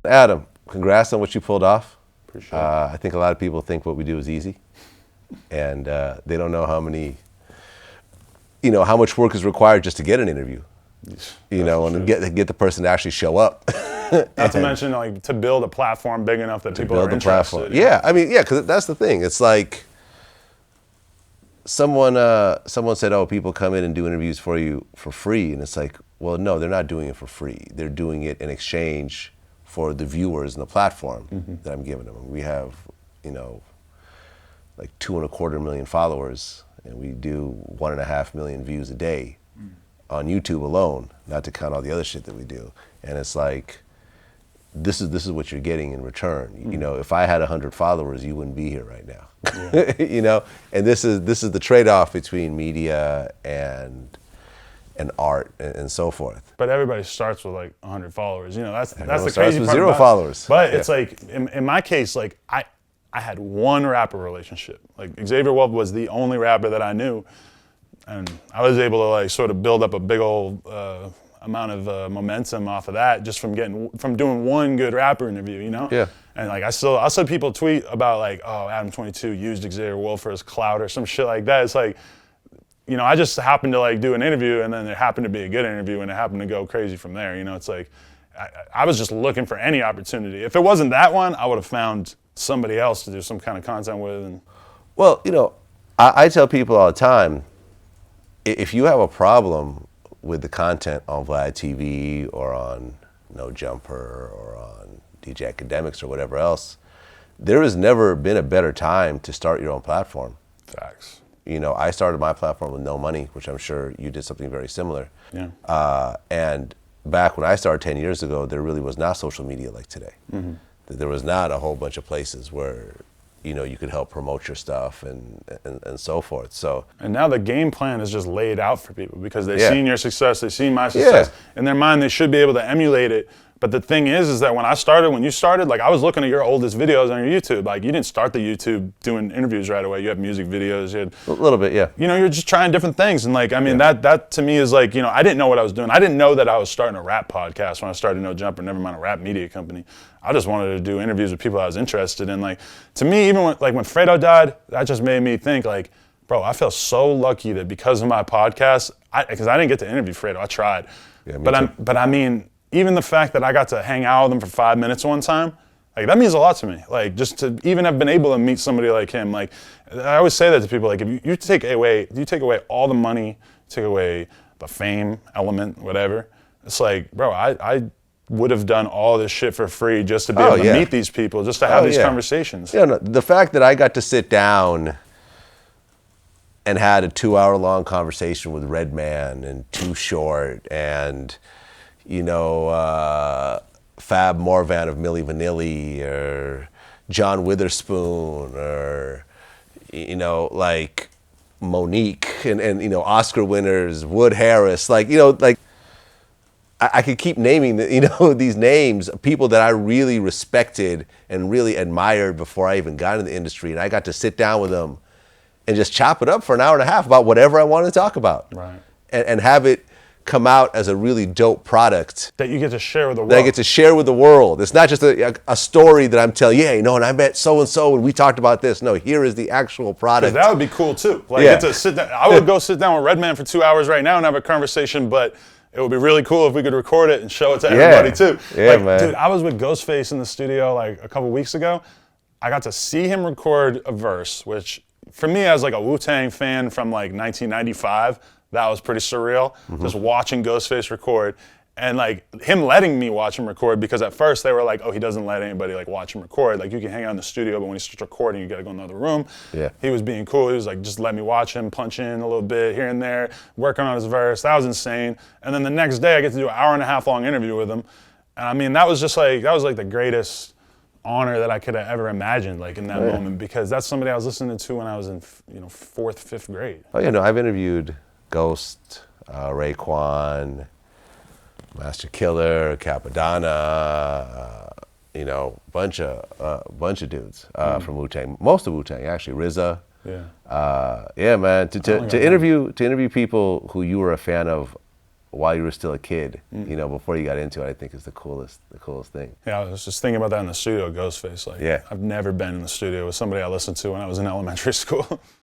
Adam, congrats on what you pulled off. Appreciate it. I think a lot of people think what we do is easy, and they don't know how much work is required just to get an interview. And get the person to actually show up. Not to mention, like, to build a platform big enough that people are interested. Yeah, because that's the thing. It's like someone said, "Oh, people come in and do interviews for you for free," and it's like, well, no, they're not doing it for free. They're doing it in exchange for the viewers and the platform that I'm giving them. We have, like 2.25 million followers, and we do 1.5 million views a day on YouTube alone, not to count all the other shit that we do. And it's like, this is what you're getting in return. If I had 100 followers, you wouldn't be here right now. Yeah. And this is the trade-off between media and art and so forth. But everybody starts with like 100 followers. That's the crazy starts with part 0 about followers. But it's like, in my case, like I had one rapper relationship. Like Xavier Wolf was the only rapper that I knew. And I was able to like sort of build up a big old amount of momentum off of that just from doing one good rapper interview, Yeah. And like I saw people tweet about like, oh, Adam 22 used Xavier Wolf for his clout or some shit like that. It's like, I just happened to like do an interview, and then it happened to be a good interview, and it happened to go crazy from there. It's like I was just looking for any opportunity. If it wasn't that one, I would have found somebody else to do some kind of content with. Well, I tell people all the time, if you have a problem with the content on Vlad TV or on No Jumper or on DJ Academics or whatever else, there has never been a better time to start your own platform. Facts. I started my platform with no money, which I'm sure you did something very similar. Yeah. And back when I started 10 years ago, there really was not social media like today. There was not a whole bunch of places where you could help promote your stuff and so forth. So. And now the game plan is just laid out for people because they've seen your success, they've seen my success. Yeah. In their mind, they should be able to emulate it. But the thing is that when you started, like I was looking at your oldest videos on your YouTube. Like you didn't start the YouTube doing interviews right away. You have music videos. You had a little bit, yeah. You're just trying different things. And like, that to me is like, I didn't know what I was doing. I didn't know that I was starting a rap podcast when I started No Jumper, never mind a rap media company. I just wanted to do interviews with people I was interested in. Like, to me, even when Fredo died, that just made me think like, bro, I feel so lucky that because of my podcast, because I didn't get to interview Fredo, I tried. Yeah, but I mean, even the fact that I got to hang out with him for 5 minutes one time, like that means a lot to me. Like just to even have been able to meet somebody like him. Like I always say that to people. Like if you take away all the money, take away the fame element, whatever. It's like, bro, I would have done all this shit for free just to be able to meet these people, just to have these conversations. No, the fact that I got to sit down and had a 2-hour-long conversation with Redman and Too Short and Fab Morvan of Milli Vanilli or John Witherspoon or like Monique and Oscar winners, Wood Harris, I could keep naming these names, people that I really respected and really admired before I even got into the industry, and I got to sit down with them and just chop it up for an hour and a half about whatever I wanted to talk about, right? And have it come out as a really dope product that you get to share with the world. That I get to share with the world. It's not just a story that I'm telling, and I met so-and-so and we talked about this. No, here is the actual product. That would be cool too. Get to sit down. I would go sit down with Redman for 2 hours right now and have a conversation, but it would be really cool if we could record it and show it to everybody too. Yeah, man. Dude, I was with Ghostface in the studio like a couple weeks ago. I got to see him record a verse, which for me as like a Wu-Tang fan from like 1995, that was pretty surreal, just watching Ghostface record and like him letting me watch him record, because at first they were like, oh, he doesn't let anybody like watch him record. Like you can hang out in the studio, but when he starts recording, you gotta go in the other room. Yeah. He was being cool. He was like, just let me watch him punch in a little bit here and there, working on his verse. That was insane. And then the next day I get to do an 1.5 hour long interview with him. And I mean, that was like the greatest honor that I could have ever imagined, like in that moment, because that's somebody I was listening to when I was in 4th, 5th grade. Oh yeah, I've interviewed Ghost, Raekwon, Master Killer, Capadonna, bunch of dudes from Wu-Tang, most of Wu-Tang actually, RZA. Yeah. Yeah, man. To interview people who you were a fan of while you were still a kid, you know, before you got into it, I think is the coolest thing. Yeah, I was just thinking about that in the studio, Ghostface. Like, Yeah. I've never been in the studio with somebody I listened to when I was in elementary school.